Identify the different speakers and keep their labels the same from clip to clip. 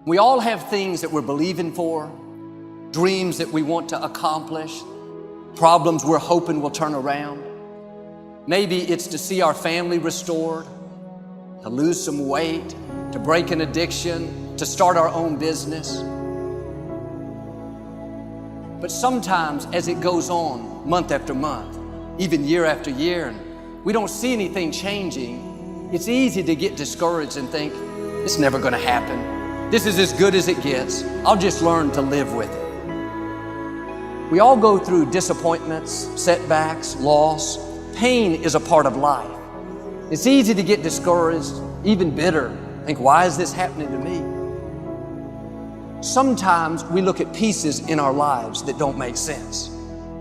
Speaker 1: We all have things that we're believing for, dreams that we want to accomplish, problems we're hoping will turn around. Maybe it's to see our family restored, to lose some weight, to break an addiction, to start our own business. But sometimes as it goes on month after month, even year after year, and we don't see anything changing, it's easy to get discouraged and think, it's never gonna happen. This is as good as it gets. I'll just learn to live with it. We all go through disappointments, setbacks, loss. Pain is a part of life. It's easy to get discouraged, even bitter. Think, why is this happening to me? Sometimes we look at pieces in our lives that don't make sense.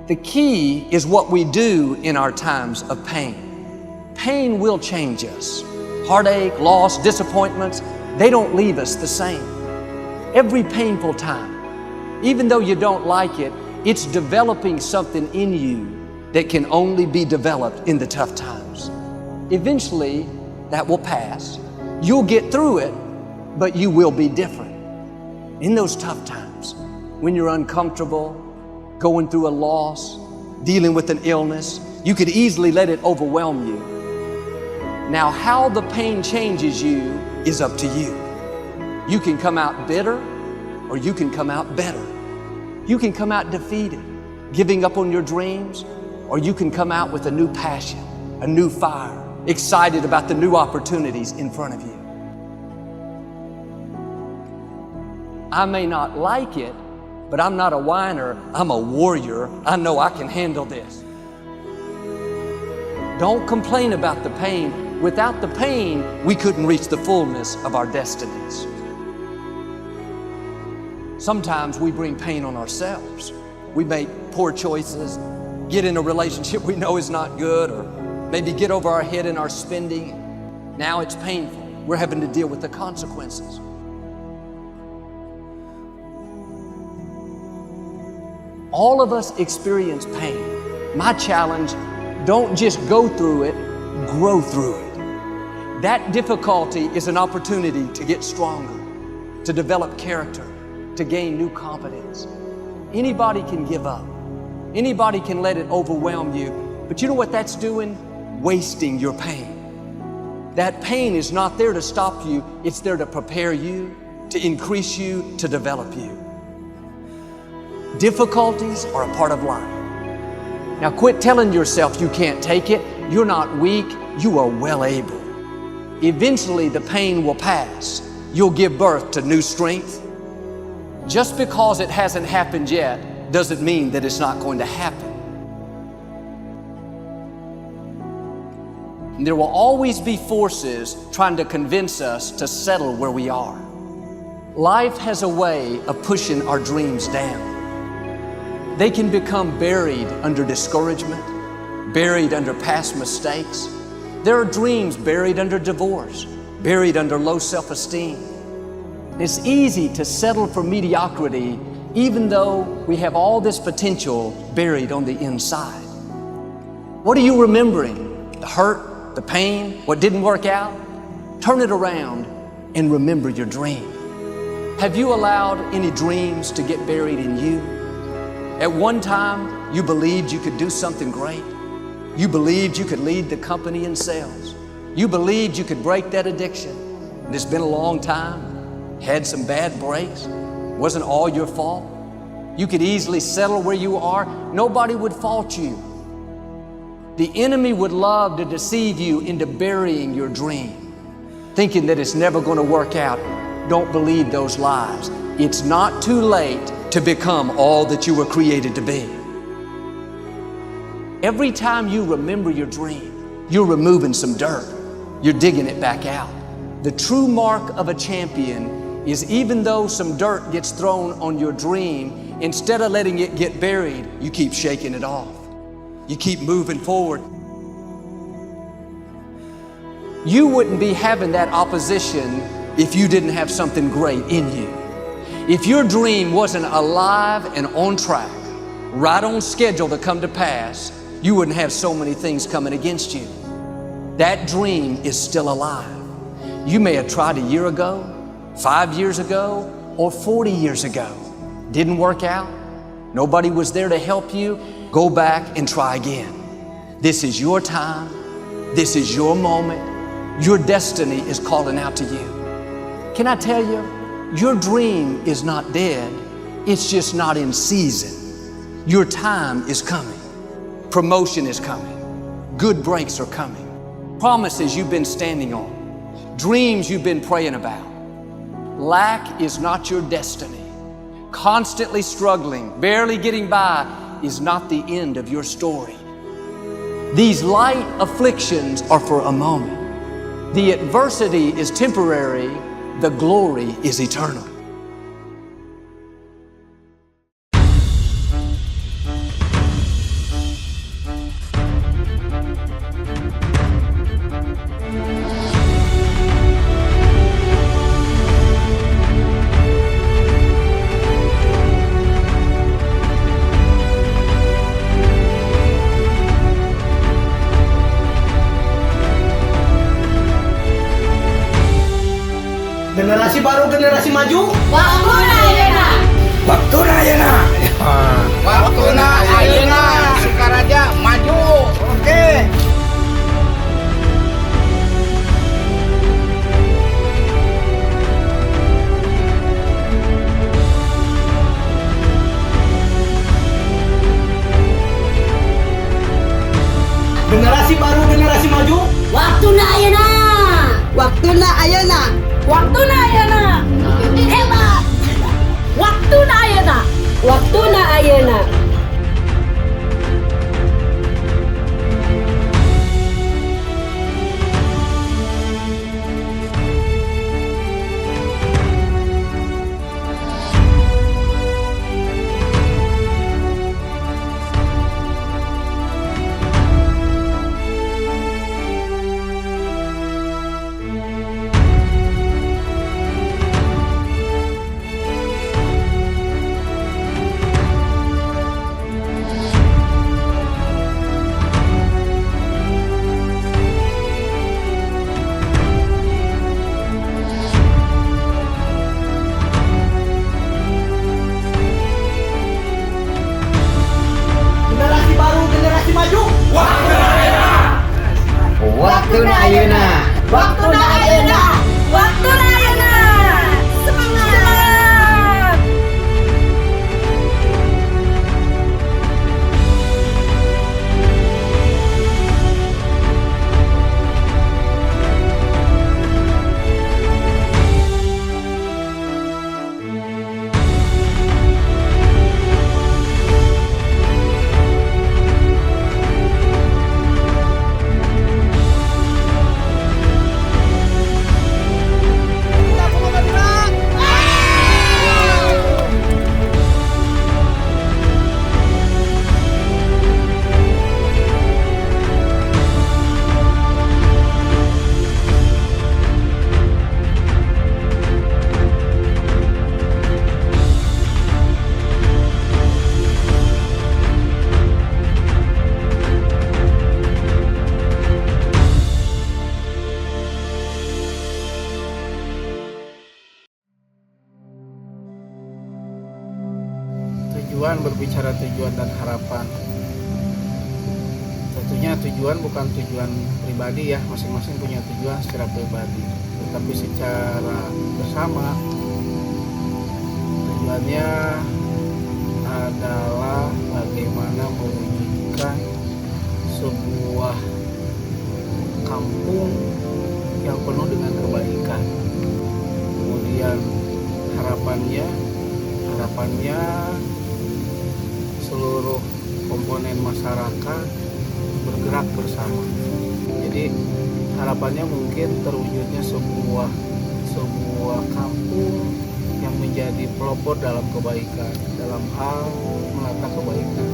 Speaker 1: The key is what we do in our times of pain. Pain will change us. Heartache, loss, disappointments, they don't leave us the same. Every painful time, even though you don't like it, it's developing something in you that can only be developed in the tough times. Eventually, that will pass. You'll get through it, but you will be different. In those tough times, when you're uncomfortable, going through a loss, dealing with an illness, you could easily let it overwhelm you. Now, how the pain changes you is up to you. You can come out bitter, or you can come out better. You can come out defeated, giving up on your dreams, or you can come out with a new passion, a new fire, excited about the new opportunities in front of you. I may not like it, but I'm not a whiner, I'm a warrior. I know I can handle this. Don't complain about the pain. Without the pain, we couldn't reach the fullness of our destinies. Sometimes we bring pain on ourselves. We make poor choices, get in a relationship we know is not good, or maybe get over our head in our spending. Now it's painful. We're having to deal with the consequences. All of us experience pain. My challenge, don't just go through it, grow through it. That difficulty is an opportunity to get stronger, to develop character, to gain new confidence. Anybody can give up. Anybody can let it overwhelm you. But you know what that's doing? Wasting your pain. That pain is not there to stop you. It's there to prepare you, to increase you, to develop you. Difficulties are a part of life. Now quit telling yourself you can't take it. You're not weak. You are well able. Eventually the pain will pass. You'll give birth to new strength. Just because it hasn't happened yet doesn't mean that it's not going to happen. And there will always be forces trying to convince us to settle where we are. Life has a way of pushing our dreams down. They can become buried under discouragement, buried under past mistakes. There are dreams buried under divorce, buried under low self-esteem. It's easy to settle for mediocrity even though we have all this potential buried on the inside. What are you remembering? The hurt, the pain, what didn't work out? Turn it around and remember your dream. Have you allowed any dreams to get buried in you? At one time, you believed you could do something great. You believed you could lead the company in sales. You believed you could break that addiction. And it's been a long time. Had some bad breaks. Wasn't all your fault. You could easily settle where you are. Nobody would fault you. The enemy would love to deceive you into burying your dream, thinking that it's never going to work out. Don't believe those lies. It's not too late to become all that you were created to be. Every time you remember your dream, you're removing some dirt. You're digging it back out. The true mark of a champion is even though some dirt gets thrown on your dream, instead of letting it get buried, you keep shaking it off. You keep moving forward. You wouldn't be having that opposition if you didn't have something great in you. If your dream wasn't alive and on track, right on schedule to come to pass, you wouldn't have so many things coming against you. That dream is still alive. You may have tried a year ago, 5 years ago, or 40 years ago. Didn't work out? Nobody was there to help you? Go back and try again. This is your time. This is your moment. Your destiny is calling out to you. Can I tell you, your dream is not dead. It's just not in season. Your time is coming. Promotion is coming. Good breaks are coming. Promises you've been standing on. Dreams you've been praying about. Lack is not your destiny. Constantly struggling, barely getting by is not the end of your story. These light afflictions are for a moment. The adversity is temporary. The glory is eternal.
Speaker 2: Generasi baru, generasi maju.
Speaker 3: Waktuna ayeuna.
Speaker 2: Waktuna ayeuna.
Speaker 4: Waktuna ayeuna Sukaraja maju.
Speaker 2: Oke. Generasi baru, generasi maju.
Speaker 3: Waktuna ayeuna.
Speaker 5: Waktuna ayeuna.
Speaker 3: Waktuna ayeuna. Hebat. Waktuna ayeuna.
Speaker 5: Waktuna ayeuna.
Speaker 2: Generasi baru, generasi maju.
Speaker 4: Waktuna ayeuna.
Speaker 2: Waktuna ayeuna.
Speaker 3: Waktuna ayeuna. Waktuna ayeuna. Semangat.
Speaker 4: Tujuan, berbicara tujuan dan harapan. Tentunya tujuan bukan tujuan pribadi ya, masing-masing punya tujuan secara pribadi. Tetapi secara bersama tujuannya adalah bagaimana mewujudkan sebuah kampung yang penuh dengan kebaikan. Kemudian harapannya seluruh komponen masyarakat bergerak bersama. Jadi harapannya mungkin terwujudnya sebuah kampung yang menjadi pelopor dalam kebaikan, dalam hal menata kebaikan.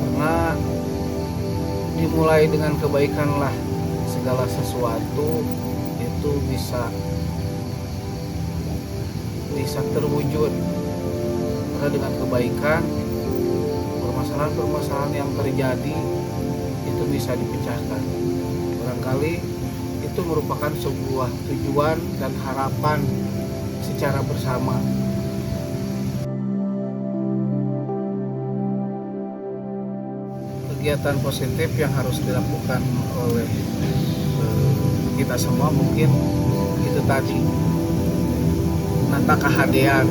Speaker 4: Karena dimulai dengan kebaikanlah segala sesuatu itu bisa terwujud. Karena dengan kebaikan, permasalahan-permasalahan yang terjadi itu bisa dipecahkan. Barangkali itu merupakan sebuah tujuan dan harapan secara bersama kegiatan positif yang harus dilakukan oleh kita semua mungkin itu tadi, nata kahadean,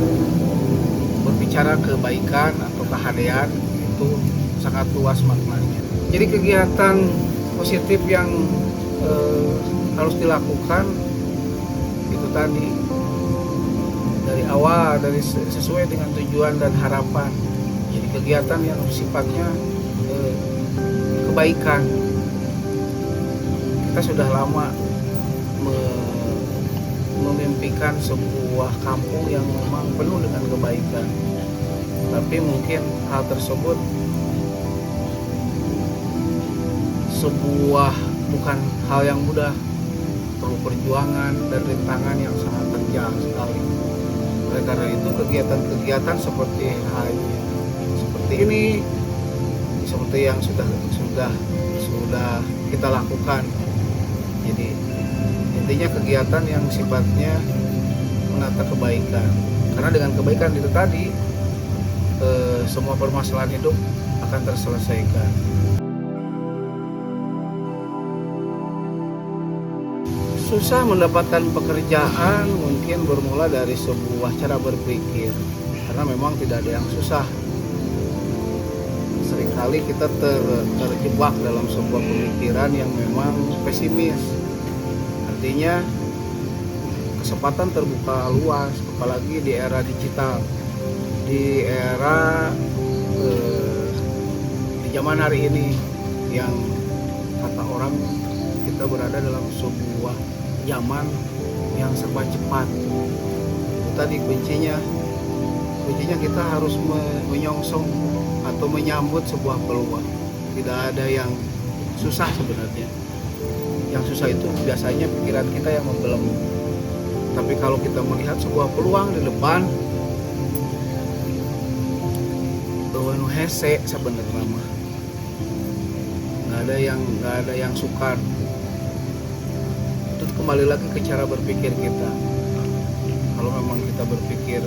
Speaker 4: berbicara kebaikan atau kahadean itu sangat luas maknanya. Jadi kegiatan positif yang harus dilakukan itu tadi dari awal, dari sesuai dengan tujuan dan harapan. Jadi kegiatan yang sifatnya kebaikan. Kita sudah lama memimpikan sebuah kampung yang memang penuh dengan kebaikan, tapi mungkin hal tersebut bukan hal yang mudah, perlu perjuangan dan rintangan yang sangat terjal sekali. Oleh karena itu kegiatan-kegiatan seperti ini, seperti yang sudah kita lakukan. Jadi intinya kegiatan yang sifatnya menata kebaikan, karena dengan kebaikan itu tadi semua permasalahan hidup akan terselesaikan. Susah mendapatkan pekerjaan mungkin bermula dari sebuah cara berpikir, karena memang tidak ada yang susah. Seringkali kita terjebak dalam sebuah pemikiran yang memang pesimis. Artinya kesempatan terbuka luas, apalagi di era digital, di era di zaman hari ini yang kata orang kita berada dalam sebuah zaman yang serba cepat. Itu tadi kuncinya kita harus menyongsong atau menyambut sebuah peluang. Tidak ada yang susah sebenarnya. Yang susah itu biasanya pikiran kita yang membelenggu. Tapi kalau kita melihat sebuah peluang di depan, nu hese sebenarnya mah. Nggak ada yang sukar. Itu kembali lagi ke cara berpikir kita. Kalau memang kita berpikir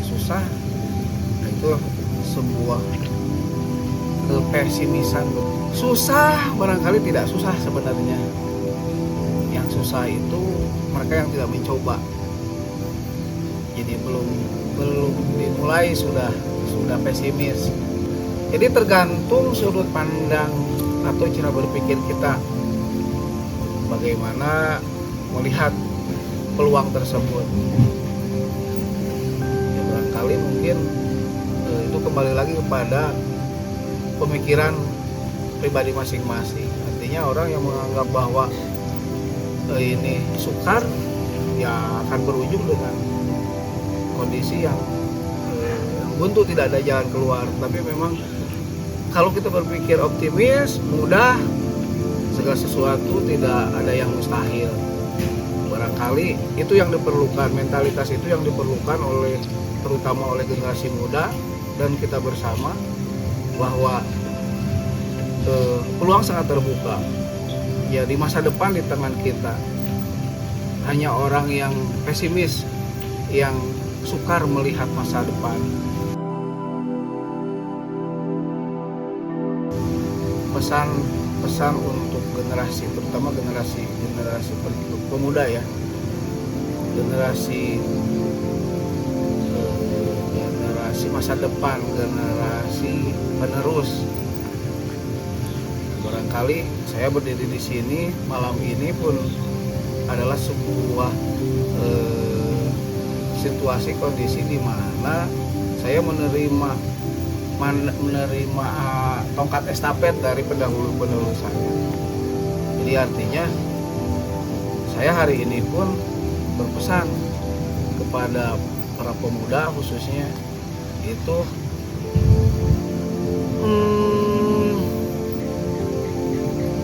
Speaker 4: susah, nah itu sebuah kepesimisan. Susah barangkali tidak susah sebenarnya. Yang susah itu mereka yang tidak mencoba. Jadi belum dimulai sudah pesimis. Jadi tergantung sudut pandang atau cara berpikir kita, bagaimana melihat peluang tersebut. Ya, barangkali mungkin itu kembali lagi kepada pemikiran pribadi masing-masing. Artinya orang yang menganggap bahwa ini sukar, ya akan berujung dengan kondisi yang buntu, tidak ada jalan keluar. Tapi memang kalau kita berpikir optimis, mudah, segala sesuatu tidak ada yang mustahil. Barangkali itu yang diperlukan, mentalitas itu yang diperlukan terutama oleh generasi muda dan kita bersama, bahwa peluang sangat terbuka. Ya, di masa depan di tangan kita. Hanya orang yang pesimis yang sukar melihat masa depan. Pesan untuk generasi, terutama generasi pemuda ya, generasi masa depan, generasi penerus. Barangkali saya berdiri di sini malam ini pun adalah sebuah situasi kondisi di mana saya menerima tongkat estafet dari pendahulu saya. Jadi artinya saya hari ini pun berpesan kepada para pemuda khususnya itu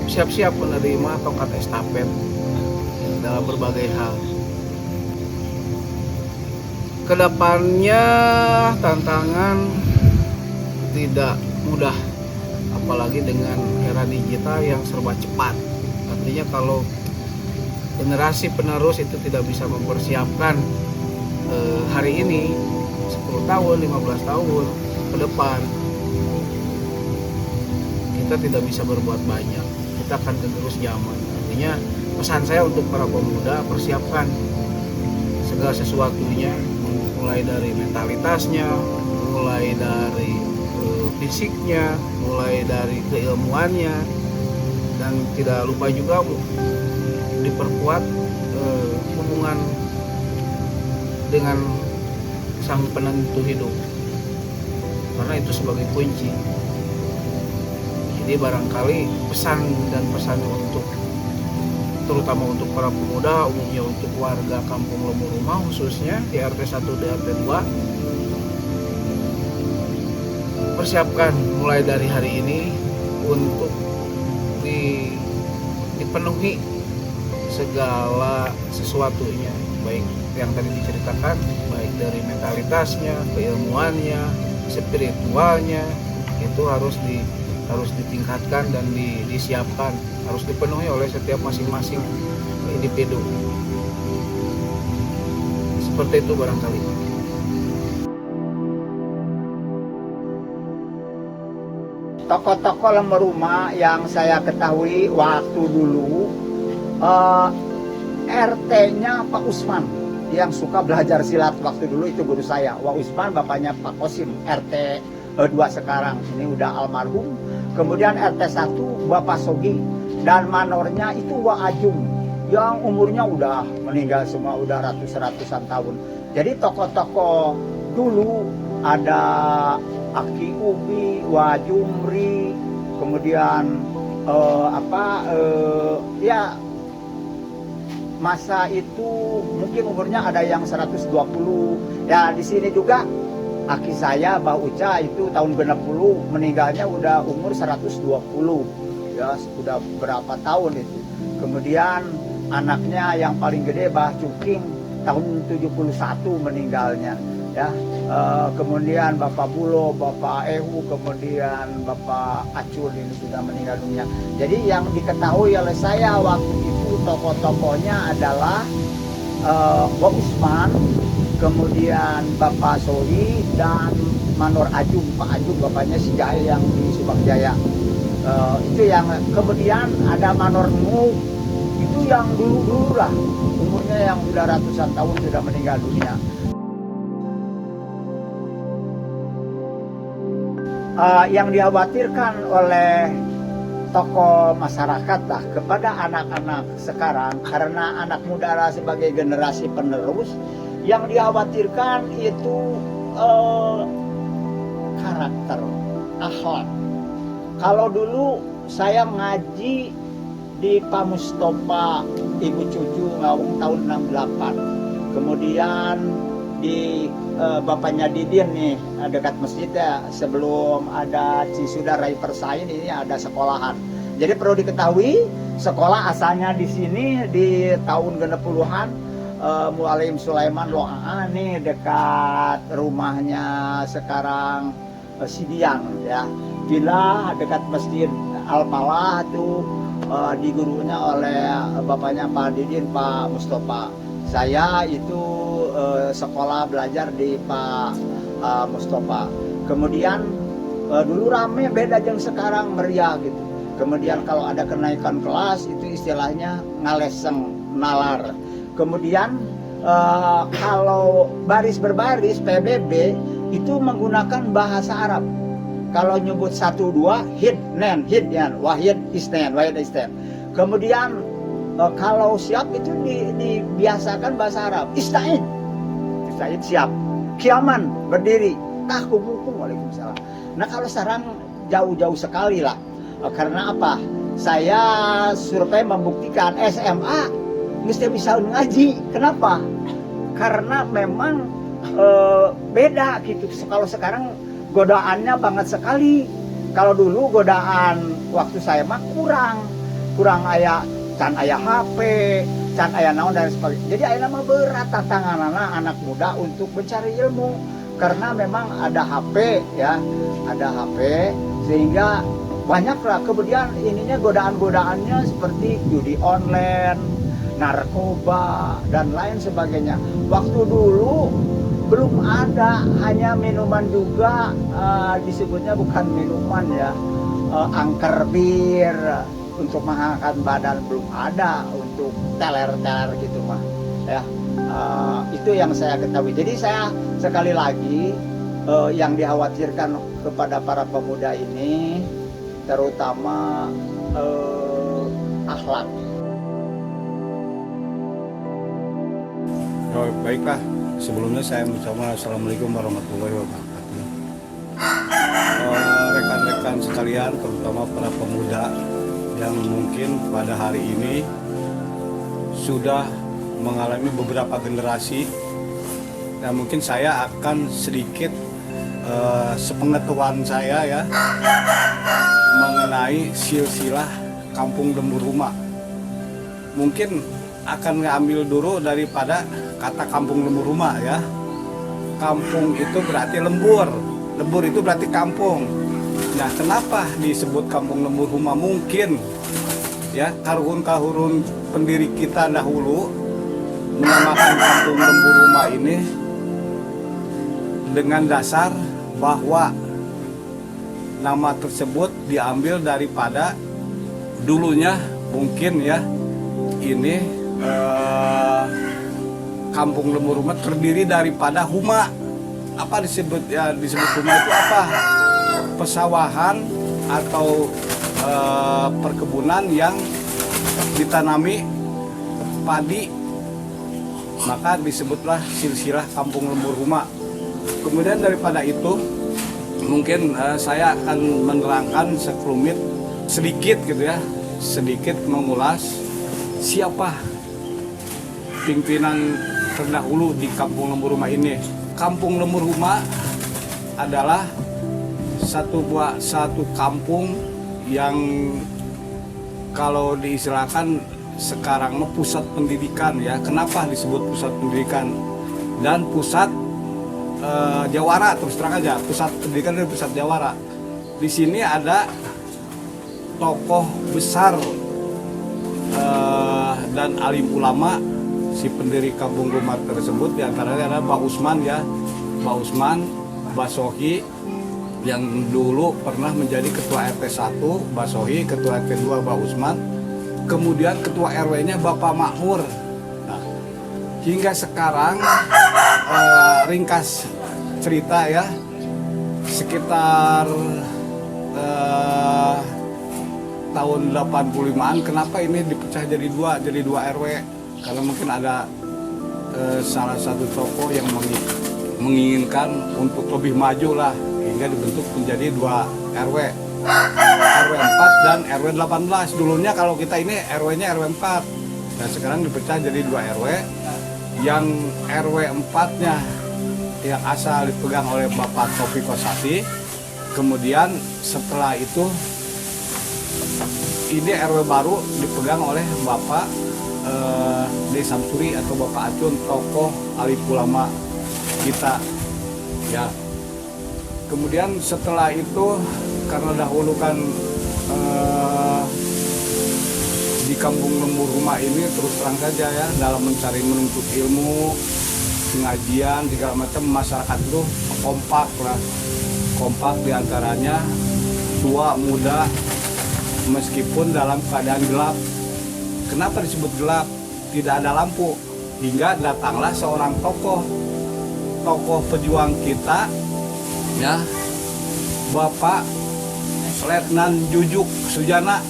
Speaker 4: siap-siap menerima tongkat estafet dalam berbagai hal. Kedepannya tantangan tidak mudah, apalagi dengan era digital yang serba cepat. Artinya kalau generasi penerus itu tidak bisa mempersiapkan hari ini 10 tahun, 15 tahun ke depan, kita kita tidak bisa berbuat banyak, kita akan tergerus zaman. Artinya pesan saya untuk para pemuda, persiapkan segala sesuatunya, mulai dari mentalitasnya, mulai dari fisiknya, mulai dari keilmuannya, dan tidak lupa juga diperkuat hubungan dengan sang penentu hidup, karena itu sebagai kunci. Jadi barangkali pesan dan pesan untuk terutama untuk para pemuda, umumnya untuk warga kampung Lemur Rumah khususnya di RT 1 dan RT 2, persiapkan mulai dari hari ini untuk dipenuhi segala sesuatunya, baik yang tadi diceritakan, baik dari mentalitasnya, keilmuannya, spiritualnya, itu harus ditingkatkan dan disiapkan, harus dipenuhi oleh setiap masing-masing individu. Seperti itu barangkali.
Speaker 6: Tokoh-tokoh Lemur Rumah yang saya ketahui waktu dulu, RT-nya Pak Usman yang suka belajar silat waktu dulu itu guru saya. Wak Usman bapaknya Pak Kosim, RT 2 sekarang, ini udah almarhum. Kemudian RT 1 Bapak Sogi, dan manornya itu Wak Ajung yang umurnya udah meninggal semua, udah ratusan tahun. Jadi tokoh-tokoh dulu ada Aki Ubi, Wajumri, kemudian ya masa itu mungkin umurnya ada yang 120. Ya di sini juga aki saya Mbah Uca itu tahun 60, meninggalnya udah umur 120. Ya sudah berapa tahun itu. Kemudian anaknya yang paling gede Mbah Cuking tahun 71 meninggalnya. Ya, kemudian Bapak Bulo, Bapak Ehu, kemudian Bapak Acul ini sudah meninggal dunia. Jadi yang diketahui oleh saya waktu itu tokoh-tokohnya adalah Wak Usman, kemudian Bapak Sohi, dan Manor Ajung, Pak Ajung bapaknya si Jahil yang di Subang Jaya. Itu yang kemudian ada Manor Ngu, itu yang dulu-dulu lah, umurnya yang sudah ratusan tahun sudah meninggal dunia. Yang dikhawatirkan oleh tokoh masyarakat lah kepada anak-anak sekarang, karena anak muda sebagai generasi penerus, yang dikhawatirkan itu karakter, akhlak. Kalau dulu saya ngaji di Pak Mustopa Ibu Cucu Ngawung tahun 68, kemudian di bapaknya Didin nih dekat masjid ya, sebelum ada Cisuda Rai Persain ini ada sekolahan. Jadi perlu diketahui sekolah asalnya di sini di tahun 60-an. Mualim Sulaiman Loa nih dekat rumahnya sekarang Sidiang ya, bila dekat masjid Al-Falah tuh digurunya oleh bapaknya Pak Didin, Pak Mustofa. Saya itu sekolah belajar di Pak Mustofa. Kemudian dulu rame, beda jeng sekarang, meriah gitu. Kemudian kalau ada kenaikan kelas itu istilahnya ngaleseng, nalar. Kemudian kalau baris berbaris PBB itu menggunakan bahasa Arab. Kalau nyebut 1, 2 hid nen, hid yan, wahid isnen, wahid isnen. Kemudian kalau siap itu dibiasakan bahasa Arab. Ista'id siap. Kiaman berdiri. Tahkumukum, waalaikumsalam. Nah kalau sekarang jauh-jauh sekali lah. Karena apa? Saya survei membuktikan SMA mesti bisa ngaji. Kenapa? Karena memang beda gitu. Kalau sekarang godaannya banget sekali. Kalau dulu godaan waktu saya mah kurang aya, can aya HP, can aya naon dan sebagainya. Jadi aya mah berat tantangan anak muda untuk mencari ilmu, karena memang ada HP ya, ada HP sehingga banyaklah. Kemudian ininya godaan-godaannya seperti judi online, narkoba dan lain sebagainya. Waktu dulu belum ada, hanya minuman juga, disebutnya bukan minuman ya, angker bir untuk mengangkat badan belum ada, untuk teler-teler gitu mah ya. Itu yang saya ketahui. Jadi saya sekali lagi yang dikhawatirkan kepada para pemuda ini terutama akhlak.
Speaker 7: Oh, baiklah, sebelumnya saya mengucapkan Assalamualaikum warahmatullahi wabarakatuh. Rekan-rekan sekalian, terutama para pemuda yang mungkin pada hari ini sudah mengalami beberapa generasi, dan mungkin saya akan sedikit sepengetahuan saya ya mengenai silsilah kampung lembur rumah. Mungkin akan ngambil dulu daripada kata kampung lembur rumah ya. Kampung itu berarti lembur, lembur itu berarti kampung. Nah, kenapa disebut kampung lembur rumah? Mungkin ya kahurun pendiri kita dahulu menamakan kampung lembur rumah ini dengan dasar bahwa nama tersebut diambil daripada dulunya mungkin ya ini kampung lembur rumah terdiri daripada huma. Apa disebut ya, disebut huma itu apa? Pesawahan atau perkebunan yang ditanami padi, maka disebutlah silsilah kampung lembur rumah. Kemudian daripada itu mungkin saya akan menerangkan sekelumit sedikit gitu ya, sedikit mengulas siapa pimpinan terdahulu di kampung lembur rumah ini. Kampung lembur rumah adalah satu kampung yang kalau diistilahkan sekarang pusat pendidikan ya. Kenapa disebut pusat pendidikan dan pusat jawara? Terus terang aja, pusat pendidikan dan pusat jawara. Di sini ada tokoh besar dan alim ulama si pendiri kampung rumah tersebut. Diantaranya ada Mbah Usman ya, Mbah Usman, Mbah Sohi yang dulu pernah menjadi ketua RT 1, Mbah Sohi, ketua RT 2 Mbah Usman, kemudian ketua RW-nya Bapak Makmur. Nah, hingga sekarang ringkas cerita ya, sekitar tahun 85-an kenapa ini dipecah jadi dua RW? Karena mungkin ada salah satu tokoh yang menginginkan untuk lebih maju lah, hingga dibentuk menjadi dua RW, RW 4 dan RW 18. Dulunya kalau kita ini RW-nya RW 4, dan sekarang dipecah jadi dua RW. Yang RW 4-nya yang asal dipegang oleh Bapak Taufik Kosasi. Kemudian setelah itu ini RW baru dipegang oleh Bapak Desa Samsuri atau Bapak Acun, tokoh alim ulama kita ya. Kemudian setelah itu karena dahulu kan di kampung lembur rumah ini terus terang saja ya, dalam mencari menuntut ilmu, pengajian segala macam, masyarakat itu kompak diantaranya tua muda meskipun dalam keadaan gelap. Kenapa disebut gelap? Tidak ada lampu. Hingga datanglah seorang tokoh pejuang kita ya, Bapak Letnan Jujuk Sujana,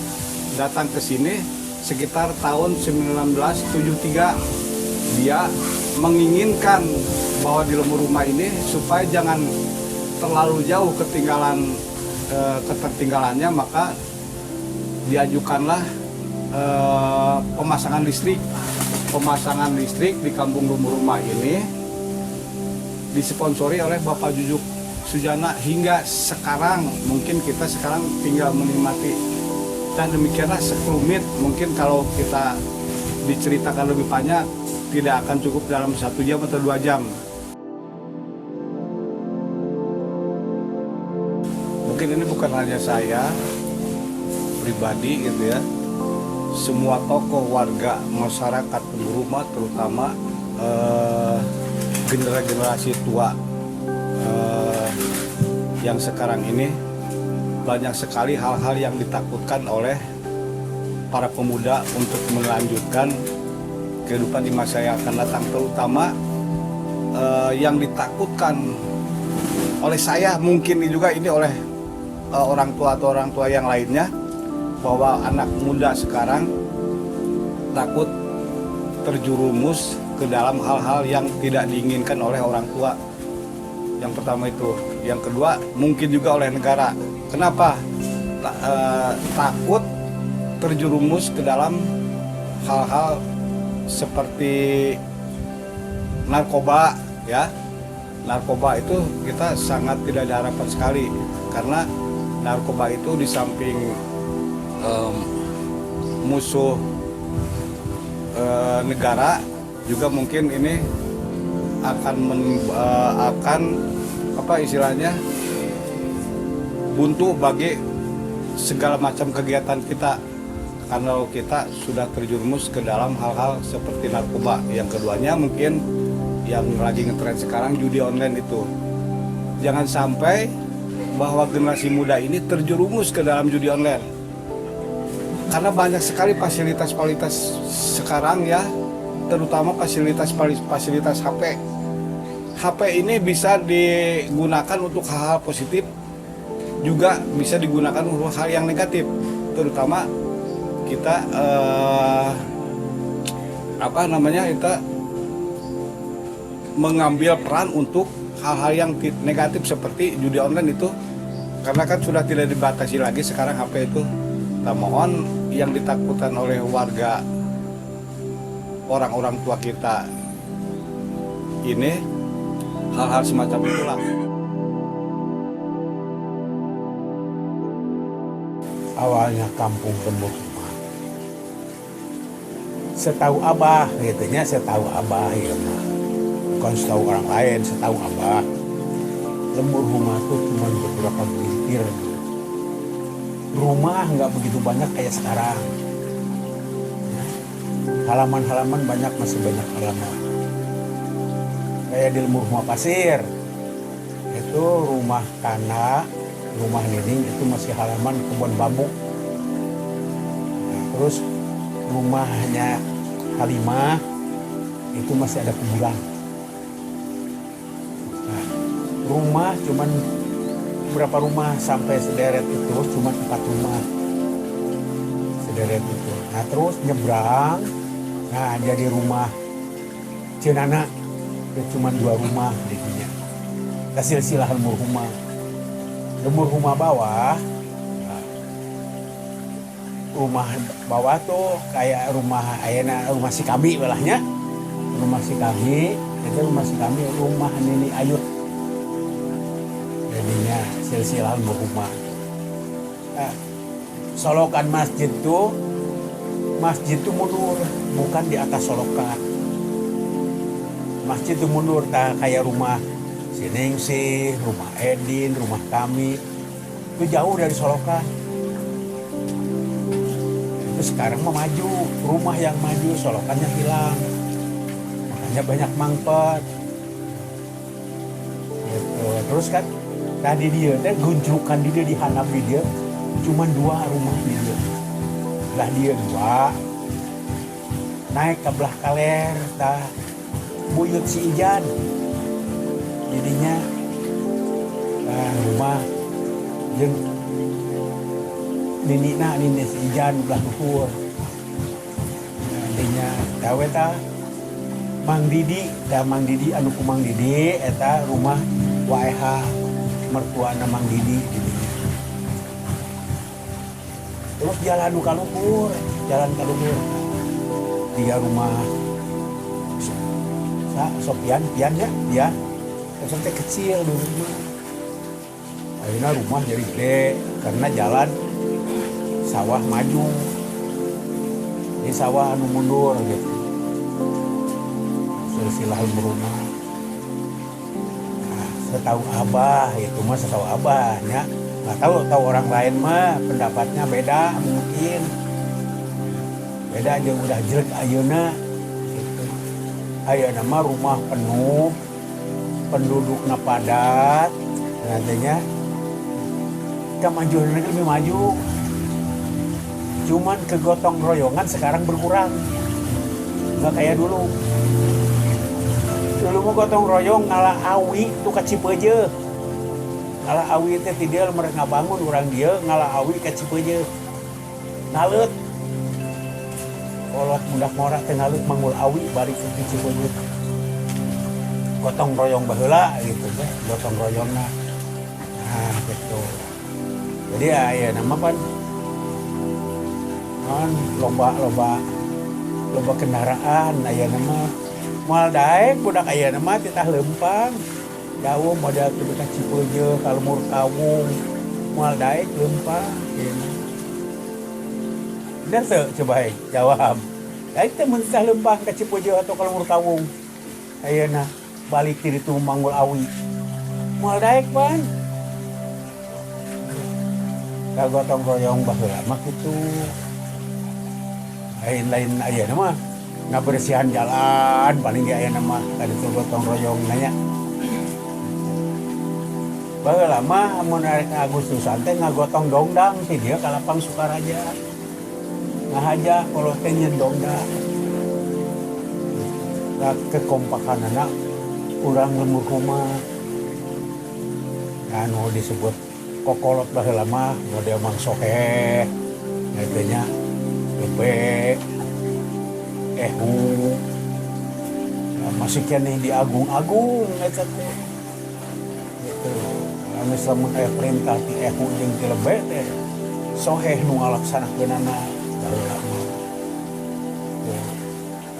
Speaker 7: datang ke sini sekitar tahun 1973. Dia menginginkan bahwa di lembur rumah ini supaya jangan terlalu jauh ketertinggalannya, maka diajukanlah pemasangan listrik di kampung lembur rumah ini disponsori oleh Bapak Jujuk Sujana. Hingga sekarang mungkin kita sekarang tinggal menikmati. Dan demikianlah sekelumit, mungkin kalau kita diceritakan lebih banyak tidak akan cukup dalam 1 jam atau 2 jam. Mungkin ini bukan hanya saya pribadi gitu ya, semua tokoh warga masyarakat lembur rumah, terutama generasi tua yang sekarang ini banyak sekali hal-hal yang ditakutkan oleh para pemuda untuk melanjutkan kehidupan di masa yang akan datang, terutama yang ditakutkan oleh saya, mungkin juga ini oleh orang tua atau orang tua yang lainnya, bahwa anak muda sekarang takut terjerumus ke dalam hal-hal yang tidak diinginkan oleh orang tua. Yang pertama itu. Yang kedua, mungkin juga oleh negara. Kenapa? Takut terjerumus ke dalam hal-hal seperti narkoba, ya. Narkoba itu kita sangat tidak ada harapan sekali, karena narkoba itu di samping musuh negara, juga mungkin ini akan apa istilahnya, buntu bagi segala macam kegiatan kita, karena kita sudah terjerumus ke dalam hal-hal seperti narkoba. Yang keduanya mungkin yang lagi ngetren sekarang, judi online itu. Jangan sampai bahwa generasi muda ini terjerumus ke dalam judi online, karena banyak sekali fasilitas-fasilitas sekarang, ya, terutama fasilitas HP. HP ini bisa digunakan untuk hal-hal positif, juga bisa digunakan untuk hal yang negatif, terutama kita kita mengambil peran untuk hal-hal yang negatif seperti judi online itu, karena kan sudah tidak dibatasi lagi sekarang HP itu. Kita mohon yang ditakutkan oleh warga, orang-orang tua kita ini, hal-hal semacam itulah.
Speaker 8: Awalnya kampung tembok rumah. Setahu abah, gitunya setahu abah ya mah. Bukan setahu orang lain, setahu abah. Lembur rumah tuh cuma beberapa gelintir. Rumah nggak begitu banyak kayak sekarang. Halaman-halaman banyak, masih banyak halaman. Kayak di lembur rumah pasir, itu rumah tanah, rumah nining itu masih halaman kebun bambu. Nah, terus rumahnya Halimah itu masih ada kuburan. Nah, rumah cuman berapa rumah sampai sederet itu, cuma 4 rumah sederet itu. Nah terus nyebrang, nah jadi rumah Cenana itu cuma 2 rumah jadinya. Silsilah lembur rumah. Lembur rumah bawah, nah, rumah bawah tuh kayak rumah ayana, rumah si kami belahnya, rumah si kami itu rumah si kami, rumah Nini Ayut. Jadinya silsilah rumah. Nah, solokan masjid tuh mundur, bukan di atas solokan. Masjid itu mundur, tak kayak rumah si Ningsih, rumah Edin, rumah kami itu jauh dari solokan. Itu sekarang mau maju, rumah yang maju, solokannya hilang, makanya banyak mangpet. Gitu. Terus kan tadi dia gunjrukan dia di hanap dia cuma 2 rumah dia. Belah dia 2 naik ke belah kaler tah buyut si Ijan. Jadinya rumah jeung nini si Ijan belah luhur. Jadinya gawe tah Mang Didi anu ku Mang Didi eta rumah waeha mertuana Mang Didi gitu. Terus jalan ka luhur, 3 rumah Sopian ya. Sampai kecil dulu rumah. Akhirnya rumah jadi gede karena jalan sawah maju. Ini sawah anu mundur gitu. Silsilah rumah. Nah, setahu abah itu mah setahu abahnya. Nggak tahu orang lain mah pendapatnya beda mungkin. Beda aja udah jelek ayeuna gitu. Ayeuna mah rumah penuh, penduduknya padat, nantinya kemajuan negeri lebih maju. Cuman kegotong royongan sekarang berkurang. Nggak kayak dulu. Dulu mau gotong royong ngalah awi tuh ka Cipeuje. Ngalah awi teh tidak mereka bangun orang dia ngalah awi ka Cipeuje. Nalut. Kolot budak morak teh nalut mangul awi balik ke Cipeuje. Gotong royong baheula gitu teh, gotong royongna. Nah, gitu. Jadi ya nama pan lomba kendaraan aya nama moal daek budak aya nama titah lempang jauh modal ke bekas Cipeuje ka Lemur Kawung moal daek lempang dan coba jawab daek teh mun titah lempang ka Cipeuje atau ka Lemur Kawung ayeuna balik ti ditu Manggul Awi moal daek pan gotong royong baheula mah kitu lain aya nama ngabersihan jalan paling ge aya nama tadi tuh gotong royong nanya baheula mah mun Agustusan teh ngagotong dongdang ti dia ka Lapang Sukaraja ngahaja kalau teh nyeun dongdang kekompakanana urang lemur rumah anu disebut kokolot baheula mah model Mang Sokeh ngetenya lepe ehu masih kene di agung-agung eta teh gitu anu lamun aya perintah ti ehu jeung ti lebe teh soheh nu ngalaksanakeunana baheula mah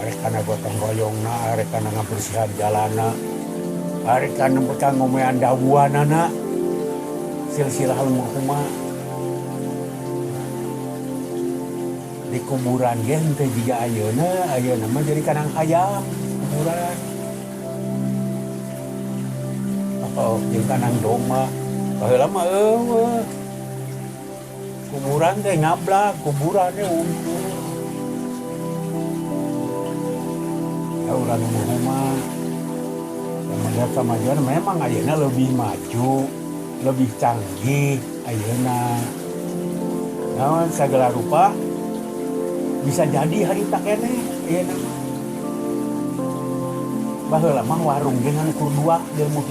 Speaker 8: arek kana gotong royongna arek kana ngabersihan jalanna arek kana bekang ngomean dawuanana silsilah lemur rumah di kuburan gen teh juga ayeuna mah jadi kanang hayam kuburan jeung kanang doma baheula mah eueuh kuburan teh ngablak kuburan teh untung ya urang lemur rumah melihat kemajuan memang ayeuna lebih maju lebih canggih ayeuna naon sagala rupa bisa jadi harita kene ayeuna baheula mah warung dengan ukur 2 di rumah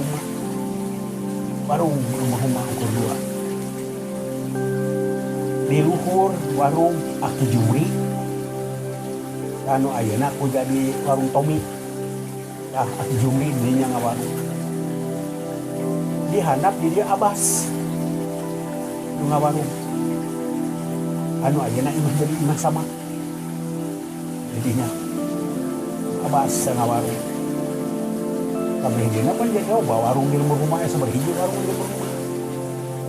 Speaker 8: warung di rumah ukur 2 di luhur warung Aki Jumri anu ayeuna ku jadi warung Tommy Aki Jumri dinya ngawarung di handap di dia Abbas nu ngawarung anu ayeuna imah jadi imah sama jadinya Abbas ngawarung kabeh dina pan jadi bawa warung di lemur rumah sabar hiji warung di lemur rumah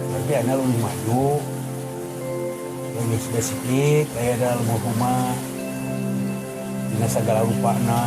Speaker 8: berarti ana lebih maju lebih spesifik aya da lemur rumah dina sagala rupana